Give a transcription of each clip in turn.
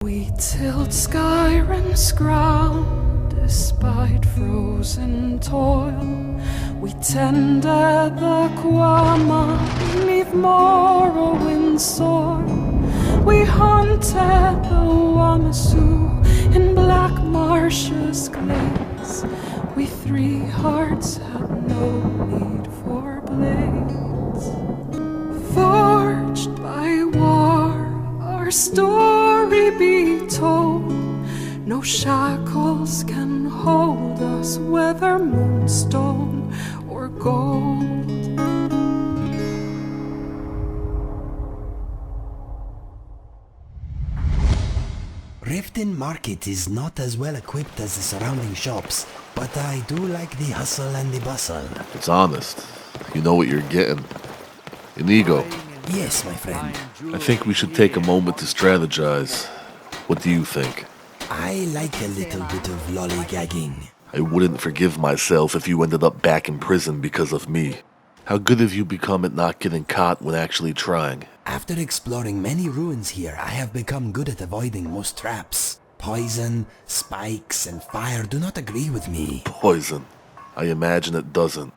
We tilled Skyrim's ground despite frozen toil. We tended the Quama beneath Morrowind's soil. We hunted the Wamasu in Black Marsh's glades. We three hearts had no need for blades. Forged by war, our story be told. No shackles can hold us, whether moonstone or gold. Riften Market is not as well equipped as the surrounding shops, but I do like the hustle and the bustle. It's honest. You know what you're getting. Inigo. Yes, my friend. I think we should take a moment to strategize. What do you think? I like a little bit of lollygagging. I wouldn't forgive myself if you ended up back in prison because of me. How good have you become at not getting caught when actually trying? After exploring many ruins here, I have become good at avoiding most traps. Poison, spikes, and fire do not agree with me. Poison. I imagine it doesn't.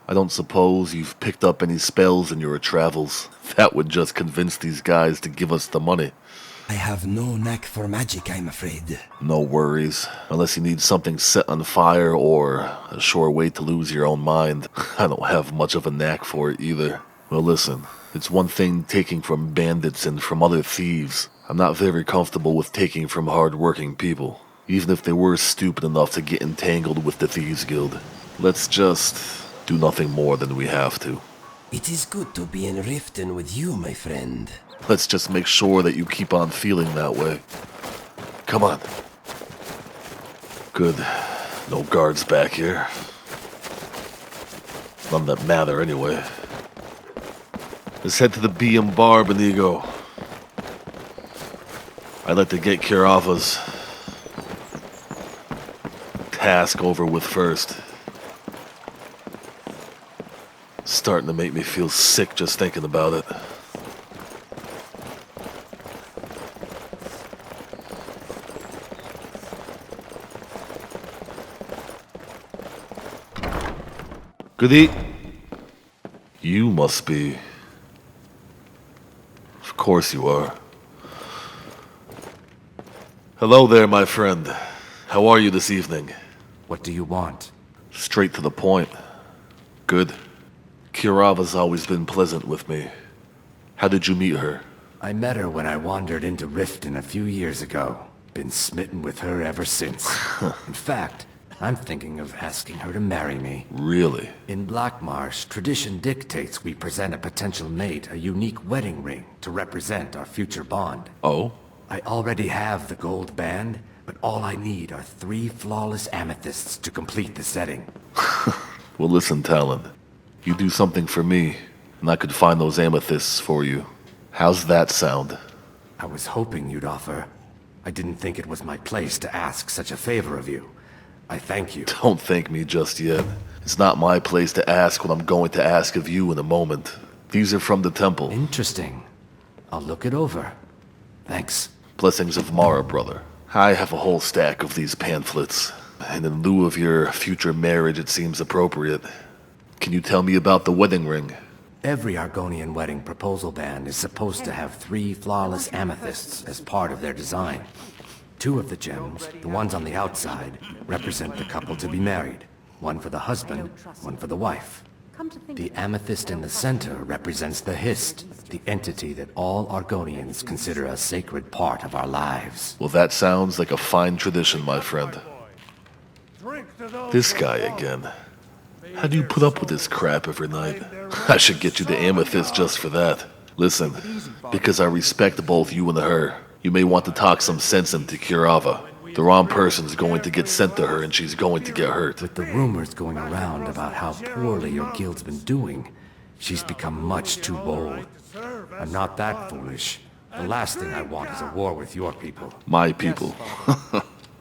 I don't suppose you've picked up any spells in your travels. That would just convince these guys to give us the money. I have no knack for magic, I'm afraid. No worries. Unless you need something set on fire or a sure way to lose your own mind. I don't have much of a knack for it either. Well, listen. It's one thing taking from bandits and from other thieves. I'm not very comfortable with taking from hard-working people, even if they were stupid enough to get entangled with the Thieves Guild. Let's just do nothing more than we have to. It is good to be in Riften with you, my friend. Let's just make sure that you keep on feeling that way. Come on. Good. No guards back here. None that matter anyway. Let's head to the B&M Bar, Benigo. I'd like to get Kirava's task over with first. Starting to make me feel sick just thinking about it. Goody. You must be. Of course you are. Hello there, my friend. How are you this evening? What do you want? Straight to the point. Good. Kirava's always been pleasant with me. How did you meet her? I met her when I wandered into Riften a few years ago. Been smitten with her ever since. In fact, I'm thinking of asking her to marry me. Really? In Blackmarsh, tradition dictates we present a potential mate a unique wedding ring to represent our future bond. Oh? I already have the gold band, but all I need are 3 flawless amethysts to complete the setting. Well, listen, Talon. You do something for me, and I could find those amethysts for you. How's that sound? I was hoping you'd offer. I didn't think it was my place to ask such a favor of you. I thank you. Don't thank me just yet. It's not my place to ask what I'm going to ask of you in a moment. These are from the temple. Interesting. I'll look it over. Thanks. Blessings of Mara, brother. I have a whole stack of these pamphlets, and in lieu of your future marriage, it seems appropriate. Can you tell me about the wedding ring? Every Argonian wedding proposal band is supposed to have 3 flawless amethysts as part of their design. 2 of the gems, the ones on the outside, represent the couple to be married. One for the husband, one for the wife. The amethyst in the center represents the Hist, the entity that all Argonians consider a sacred part of our lives. Well, that sounds like a fine tradition, my friend. This guy again. How do you put up with this crap every night? I should get you the amethyst just for that. Listen, because I respect both you and her, you may want to talk some sense into Kirava. The wrong person's going to get sent to her and she's going to get hurt. With the rumors going around about how poorly your guild's been doing, she's become much too bold. I'm not that foolish. The last thing I want is a war with your people. My people.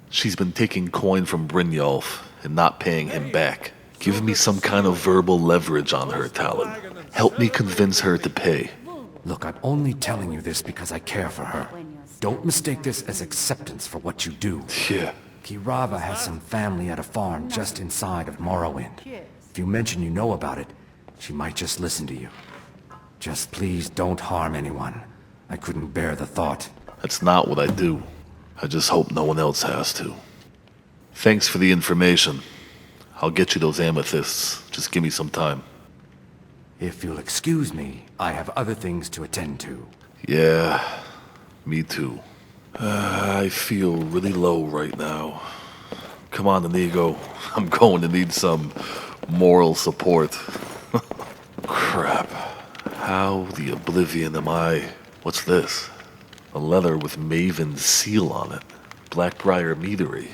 She's been taking coin from Brynjolf and not paying him back. Give me some kind of verbal leverage on her, Talon. Help me convince her to pay. Look, I'm only telling you this because I care for her. Don't mistake this as acceptance for what you do. Yeah. Kirava has some family at a farm just inside of Morrowind. If you mention you know about it, she might just listen to you. Just please don't harm anyone. I couldn't bear the thought. That's not what I do. I just hope no one else has to. Thanks for the information. I'll get you those amethysts. Just give me some time. If you'll excuse me, I have other things to attend to. Yeah, me too. I feel really low right now. Come on, Inigo. I'm going to need some moral support. Crap. How the oblivion am I? What's this? A letter with Maven's seal on it. Blackbriar Meadery.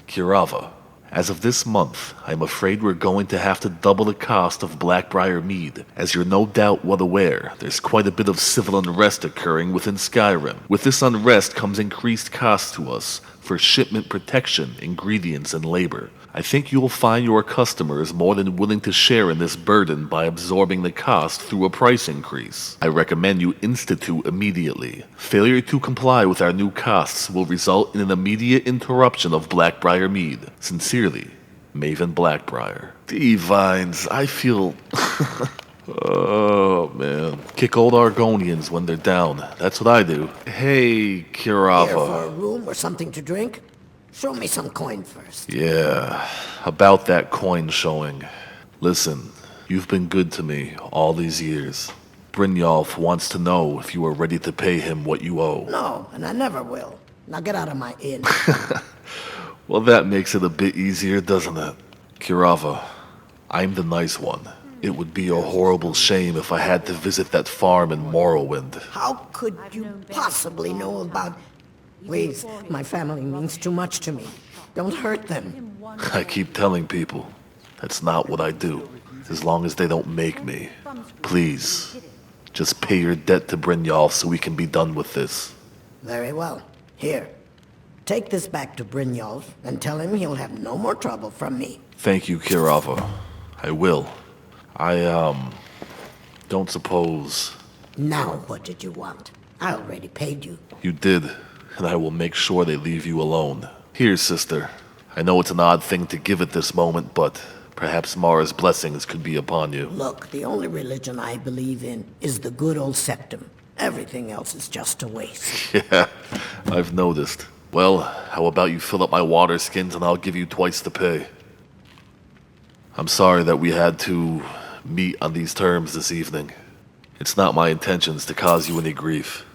Kirava. As of this month, I'm afraid we're going to have to double the cost of Blackbriar Mead. As you're no doubt well aware, there's quite a bit of civil unrest occurring within Skyrim. With this unrest comes increased costs to us for shipment protection, ingredients, and labor. I think you'll find your customers more than willing to share in this burden by absorbing the cost through a price increase. I recommend you institute immediately. Failure to comply with our new costs will result in an immediate interruption of Blackbriar Mead. Sincerely, Maven Blackbriar. Divines, I feel... Oh, man. Kick old Argonians when they're down. That's what I do. Hey, Kirava. Here for a room or something to drink? Show me some coin first. Yeah, about that coin showing. Listen, you've been good to me all these years. Brynjolf wants to know if you are ready to pay him what you owe. No, and I never will. Now get out of my inn. Well, that makes it a bit easier, doesn't it? Kirava, I'm the nice one. It would be a horrible shame if I had to visit that farm in Morrowind. How could you possibly know about... Please, my family means too much to me. Don't hurt them. I keep telling people, that's not what I do. As long as they don't make me. Please, just pay your debt to Brynjolf so we can be done with this. Very well. Here, take this back to Brynjolf and tell him he'll have no more trouble from me. Thank you, Kirava. I will. I don't suppose... Now what did you want? I already paid you. You did, and I will make sure they leave you alone. Here, sister. I know it's an odd thing to give at this moment, but perhaps Mara's blessings could be upon you. Look, the only religion I believe in is the good old septum. Everything else is just a waste. Yeah, I've noticed. Well, how about you fill up my water skins and I'll give you twice the pay. I'm sorry that we had to meet on these terms this evening. It's not my intentions to cause you any grief.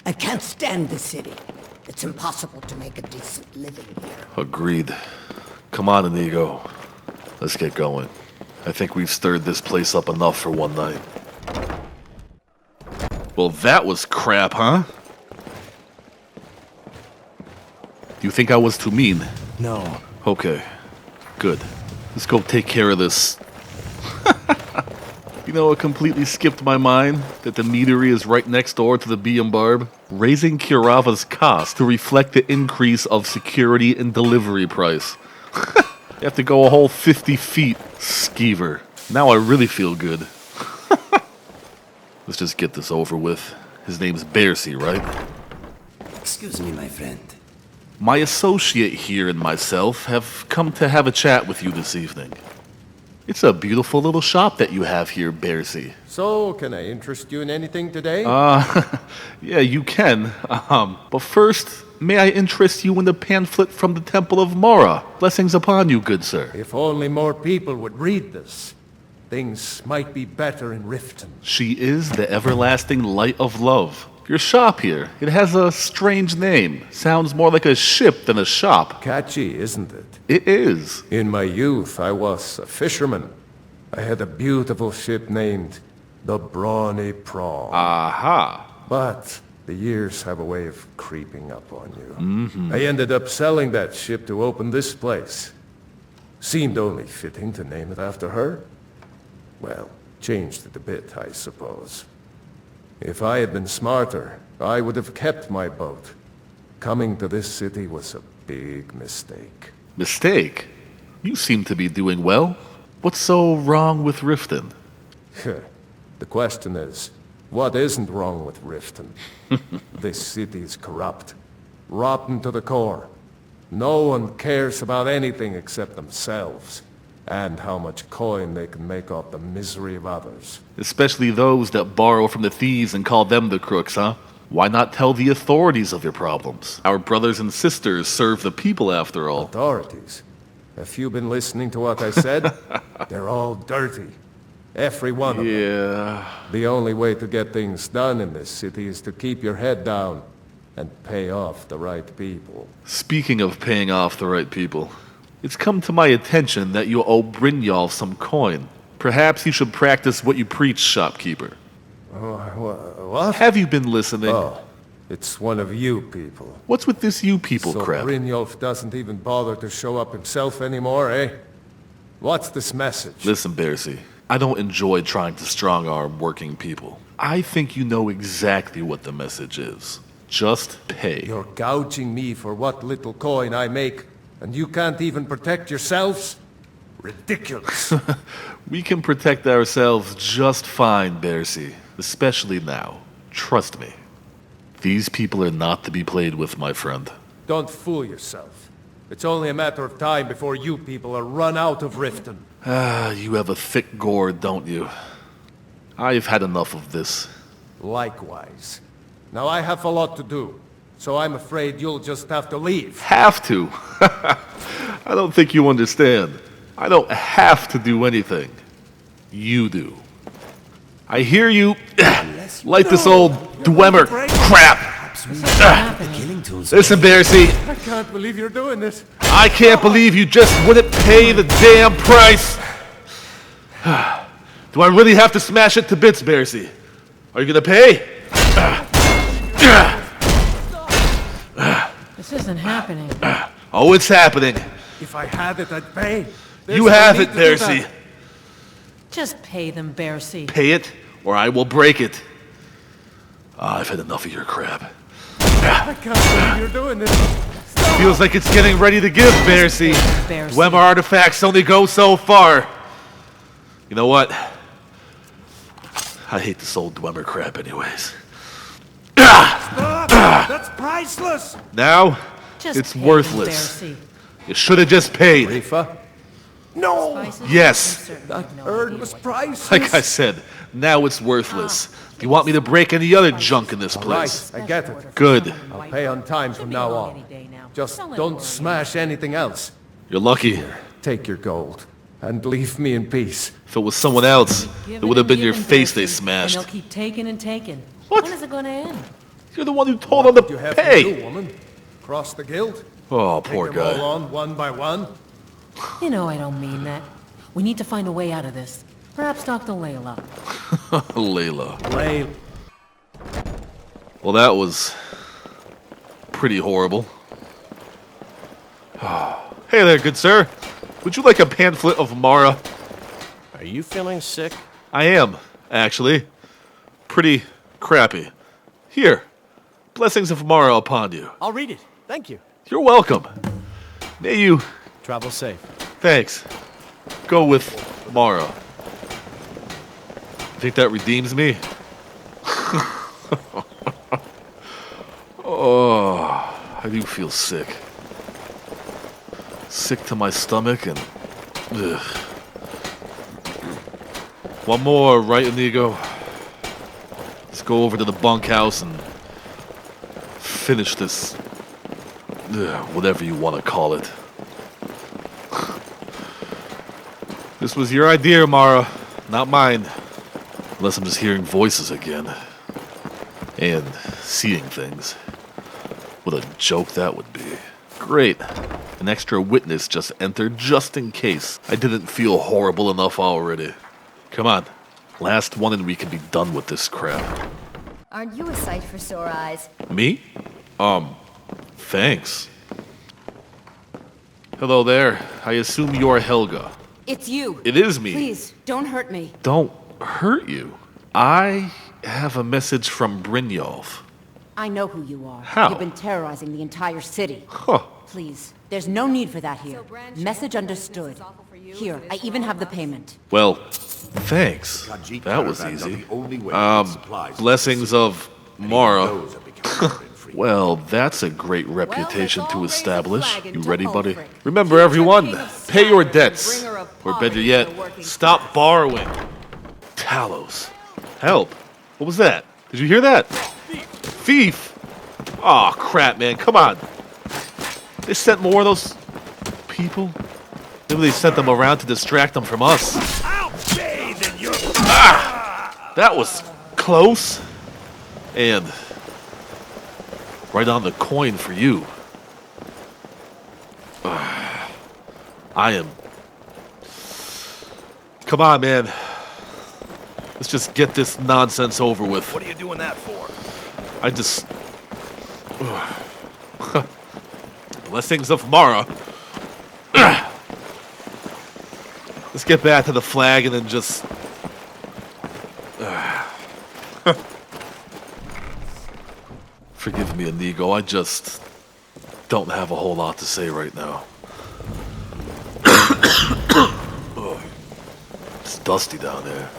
I can't stand this city. It's impossible to make a decent living here. Agreed. Come on, Inigo. Let's get going. I think we've stirred this place up enough for one night. Well, that was crap, huh? You think I was too mean? No. Okay. Good. Let's go take care of this. You know, it completely skipped my mind that the meadery is right next door to the Bee and Barb, raising Kirava's cost to reflect the increase of security and delivery price. You have to go a whole 50 feet, skeever. Now I really feel good. Let's just get this over with. His name's Bercy, right? Excuse me, my friend. My associate here and myself have come to have a chat with you this evening. It's a beautiful little shop that you have here, Bercy. So, can I interest you in anything today? Yeah, you can. But first, may I interest you in the pamphlet from the Temple of Mora? Blessings upon you, good sir. If only more people would read this, things might be better in Riften. She is the everlasting light of love. Your shop here, it has a strange name. Sounds more like a ship than a shop. Catchy, isn't it? It is. In my youth, I was a fisherman. I had a beautiful ship named the Brawny Prawn. Aha. But the years have a way of creeping up on you. I ended up selling that ship to open this place. Seemed only fitting to name it after her. Well, changed it a bit, I suppose. If I had been smarter, I would have kept my boat. Coming to this city was a big mistake. Mistake? You seem to be doing well. What's so wrong with Riften? The question is, What isn't wrong with Riften? This city is corrupt. Rotten to the core. No one cares about anything except themselves. And how much coin they can make off the misery of others. Especially those that borrow from the thieves and call them the crooks, huh? Why not tell the authorities of your problems? Our brothers and sisters serve the people after all. Authorities? Have you been listening to what I said? They're all dirty. Every one of them. Yeah. The only way to get things done in this city is to keep your head down and pay off the right people. Speaking of paying off the right people, it's come to my attention that you owe Brynjolf some coin. Perhaps you should practice what you preach, shopkeeper. What? Have you been listening? Oh, it's one of you people. What's with this you people So crap? Brynjolf doesn't even bother to show up himself anymore, eh? What's this message? Listen, Bercy, I don't enjoy trying to strong-arm working people. I think you know exactly what the message is. Just pay. You're gouging me for what little coin I make, and you can't even protect yourselves? Ridiculous. We can protect ourselves just fine, Bercy. Especially now. Trust me. These people are not to be played with, my friend. Don't fool yourself. It's only a matter of time before you people are run out of Riften. Ah, you have a thick gourd, don't you? I've had enough of this. Likewise. Now I have a lot to do, so I'm afraid you'll just have to leave. Have to? I don't think you understand. I don't have to do anything. You do. I hear you. Like this old Dwemer crap. Listen, Bercy. I can't believe you're doing this. I can't believe you just wouldn't pay the damn price. Do I really have to smash it to bits, Bercy? Are you gonna pay? This isn't happening. Oh, it's happening. If I had it, I'd pay. You have it, Bercy. Just pay them, Bercy. Pay it, or I will break it. I've had enough of your crap. I can't believe you're doing this. Feels like it's getting ready to give, Bercy. Dwemer artifacts only go so far. You know what? I hate this old Dwemer crap anyways. Stop! That's priceless! Now, Just it's pay worthless. them, Bercy. You should have just paid. Rifa? No! Spices Yes. and That no bird idea was what- priceless. Like I said, now it's worthless. Do you want me to break any other junk in this place? Right, I get it. Good. I'll pay on time from now on. Just don't smash anything else. You're lucky. Take your gold and leave me in peace. If it was someone else, it would have been your face they smashed. And they'll keep taking and taking. What? When is it going to end? You're the one who told them to You have to pay. do, woman. Cross the guild. Oh, poor Take them all guy. on one by one. You know I don't mean that. We need to find a way out of this. Perhaps talk to Layla. Layla. Lay. Well, that was pretty horrible. Hey there, good sir. Would you like a pamphlet of Mara? Are you feeling sick? I am, actually. Pretty crappy. Here. Blessings of Mara upon you. I'll read it. Thank you. You're welcome. May you... Travel safe. Thanks. Go with Mara. Think that redeems me? Oh, I do feel sick. Sick to my stomach and... Ugh. One more, right, Inigo? Let's go over to the bunkhouse and finish this... whatever you want to call it. This was your idea, Mara, not mine. Unless I'm just hearing voices again. And seeing things. What a joke that would be. Great. An extra witness just entered just in case I didn't feel horrible enough already. Come on. Last one and we can be done with this crap. Aren't you a sight for sore eyes? Me? Thanks. Hello there. I assume you're Helga. It's you. It is me. Please, don't hurt me. Don't hurt you. I have a message from Brynjolf. I know who you are. How? You've been terrorizing the entire city. Huh. Please, there's no need for that here. Message understood. Here, I even have the payment. Well, thanks. That was easy. Blessings of Mara. Well, that's a great reputation to establish. You ready, buddy? Remember, everyone, pay your debts. Or better yet, stop borrowing. Talos. Help. What was that? Did you hear that? Thief! Aw, crap, man. Come on. They sent more of those people? Maybe they sent them around to distract them from us. Ah! That was close. And right on the coin for you. I am... Come on, man. Let's just get this nonsense over with. What are you doing that for? I just... Blessings of Mara. Let's get back to the flag and then just... Forgive me, Inigo. I just don't have a whole lot to say right now. It's dusty down there.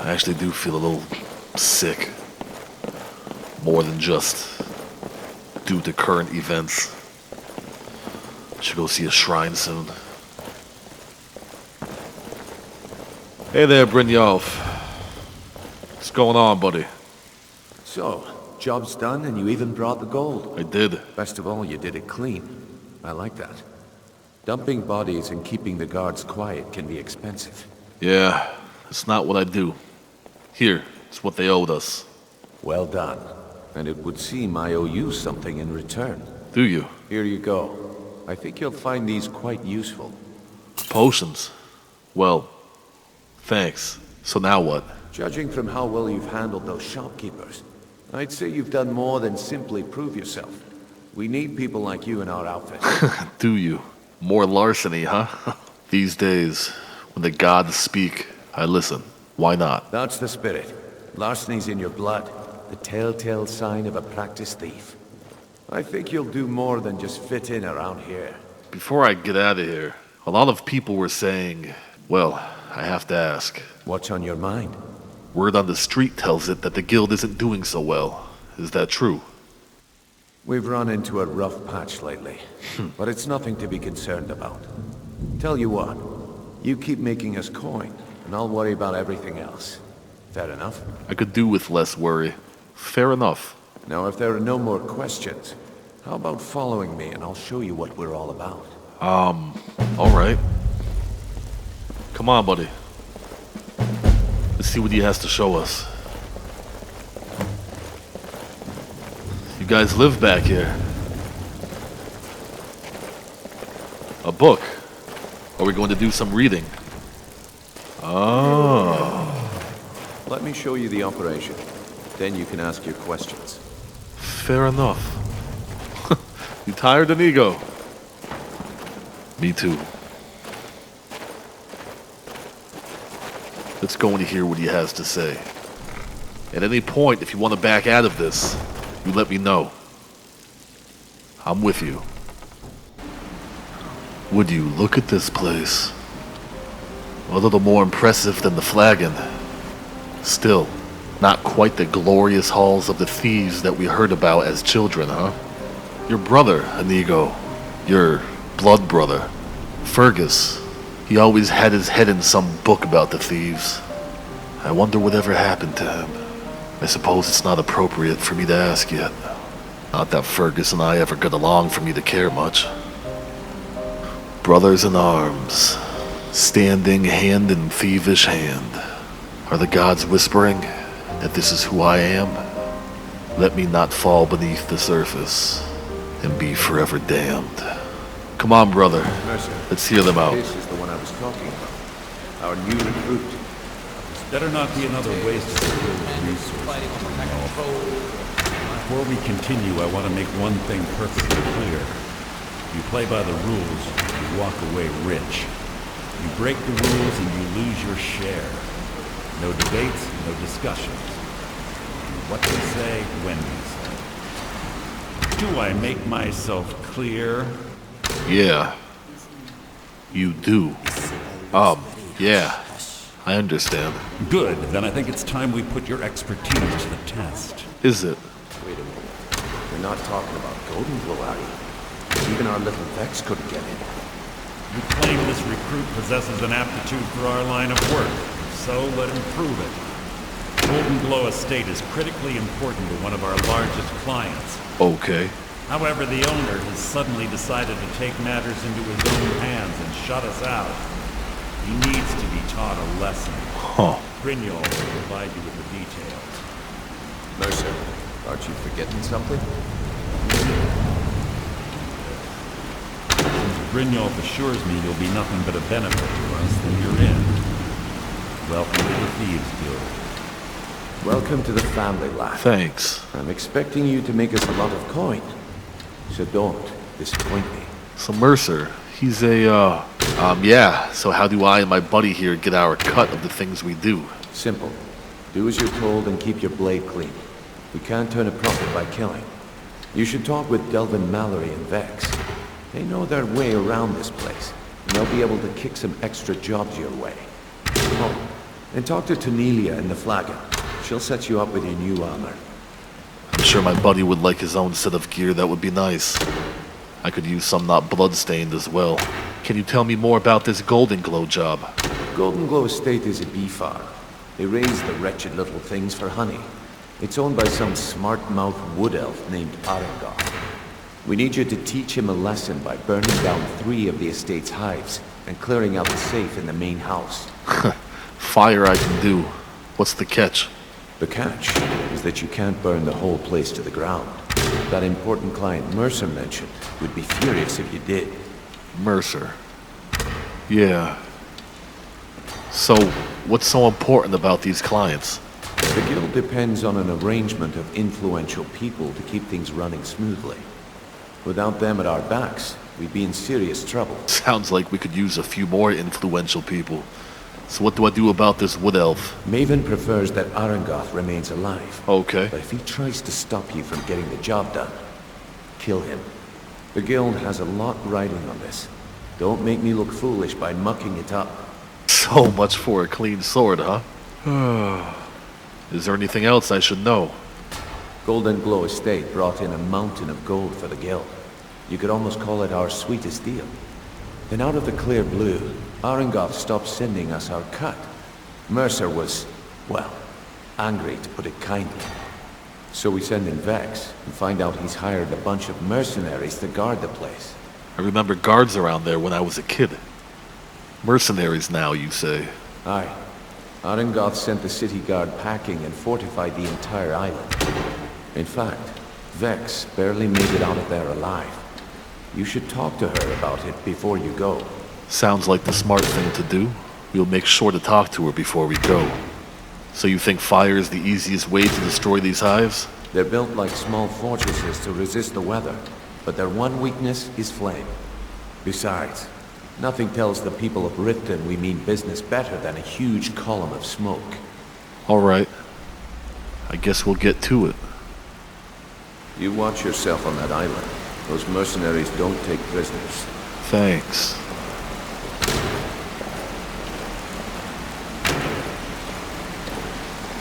I actually do feel a little sick. More than just due to current events. Should go see a shrine soon. Hey there, Brynjolf. What's going on, buddy? So, job's done and you even brought the gold. I did. Best of all, you did it clean. I like that. Dumping bodies and keeping the guards quiet can be expensive. Yeah, it's not what I do. Here, it's what they owed us. Well done. And it would seem I owe you something in return. Do you? Here you go. I think you'll find these quite useful. Potions? Well, thanks. So now what? Judging from how well you've handled those shopkeepers, I'd say you've done more than simply prove yourself. We need people like you in our outfit. Do you? More larceny, huh? These days, when the gods speak, I listen. Why not? That's the spirit. Larceny's in your blood. The telltale sign of a practiced thief. I think you'll do more than just fit in around here. Before I get out of here, a lot of people were saying, well, I have to ask. What's on your mind? Word on the street tells it that the guild isn't doing so well. Is that true? We've run into a rough patch lately, but it's nothing to be concerned about. Tell you what, you keep making us coin, and I'll worry about everything else. Fair enough? I could do with less worry. Fair enough. Now, if there are no more questions, how about following me and I'll show you what we're all about? Alright. Come on, buddy. Let's see what he has to show us. You guys live back here. A book. Are we going to do some reading? Oh. Let me show you the operation. Then you can ask your questions. Fair enough. You tired, Inigo? Me too. Let's go and hear what he has to say. At any point, if you want to back out of this, you let me know. I'm with you. Would you look at this place? A little more impressive than the flagon. Still, not quite the glorious halls of the thieves that we heard about as children, huh? Your brother, Inigo. Your blood brother. Fergus. He always had his head in some book about the thieves. I wonder whatever happened to him. I suppose it's not appropriate for me to ask yet. Not that Fergus and I ever got along for me to care much. Brothers in arms, standing hand in thievish hand. Are the gods whispering that this is who I am? Let me not fall beneath the surface and be forever damned. Come on, brother. Mercer, let's hear them out. This is the one I was talking about. Our new recruit. Better not be another waste of resources. Before we continue, I want to make one thing perfectly clear. You play by the rules, you walk away rich. You break the rules and you lose your share. No debates, no discussions. What we say, when we say. Do I make myself clear? Yeah. You do. Yeah. I understand. Good. Then I think it's time we put your expertise to the test. Is it? Wait a minute. You're not talking about Golden Glow, are you? Even our little Vex couldn't get in. You claim this recruit possesses an aptitude for our line of work, so let him prove it. Golden Glow Estate is critically important to one of our largest clients. Okay. However, the owner has suddenly decided to take matters into his own hands and shut us out. He needs to be taught a lesson. Huh. Grignol will provide you with the details. Mercer, aren't you forgetting something? Since Grignol assures me you'll be nothing but a benefit to us, then you're in. Welcome to the Thieves Guild. Welcome to the family, lad. Thanks. I'm expecting you to make us a lot of coin. So don't disappoint me. So Mercer, he's a, yeah. So how do I and my buddy here get our cut of the things we do? Simple. Do as you're told and keep your blade clean. We can't turn a profit by killing. You should talk with Delvin Mallory and Vex. They know their way around this place, and they'll be able to kick some extra jobs your way. Oh, and talk to Tonelia in the Flagon. She'll set you up with your new armor. I'm sure my buddy would like his own set of gear. That would be nice. I could use some not blood-stained as well. Can you tell me more about this Golden Glow job? Golden Glow Estate is a bee farm. They raise the wretched little things for honey. It's owned by some smart-mouthed wood elf named Arengoth. We need you to teach him a lesson by burning down 3 of the estate's hives and clearing out the safe in the main house. Fire I can do. What's the catch? The catch is that you can't burn the whole place to the ground. That important client Mercer mentioned would be furious if you did. Mercer. Yeah. So, what's so important about these clients? The guild depends on an arrangement of influential people to keep things running smoothly. Without them at our backs, we'd be in serious trouble. Sounds like we could use a few more influential people. So what do I do about this wood elf? Maven prefers that Arengoth remains alive. Okay. But if he tries to stop you from getting the job done, kill him. The guild has a lot riding on this. Don't make me look foolish by mucking it up. So much for a clean sword, huh? Is there anything else I should know? Golden Glow Estate brought in a mountain of gold for the guild. You could almost call it our sweetest deal. Then out of the clear blue, Arengoth stopped sending us our cut. Mercer was, well, angry to put it kindly. So we send in Vex and find out he's hired a bunch of mercenaries to guard the place. I remember guards around there when I was a kid. Mercenaries now, you say? Aye. Arengoth sent the city guard packing and fortified the entire island. In fact, Vex barely made it out of there alive. You should talk to her about it before you go. Sounds like the smart thing to do. We'll make sure to talk to her before we go. So you think fire is the easiest way to destroy these hives? They're built like small fortresses to resist the weather, but their one weakness is flame. Besides, nothing tells the people of Riften we mean business better than a huge column of smoke. Alright. I guess we'll get to it. You watch yourself on that island. Those mercenaries don't take prisoners. Thanks.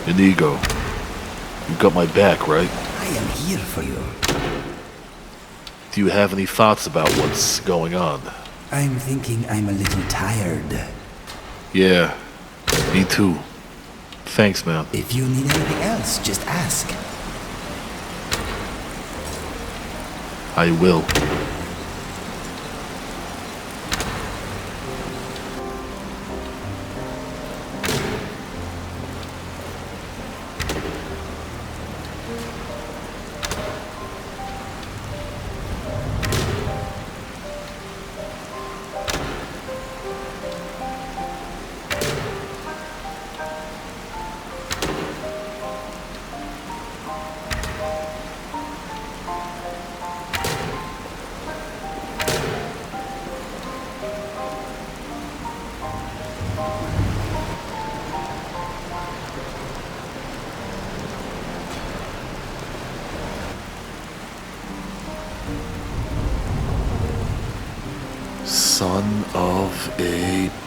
Inigo, you got my back, right? I am here for you. Do you have any thoughts about what's going on? I'm thinking I'm a little tired. Yeah, me too. Thanks, man. If you need anything else, just ask. I will. 8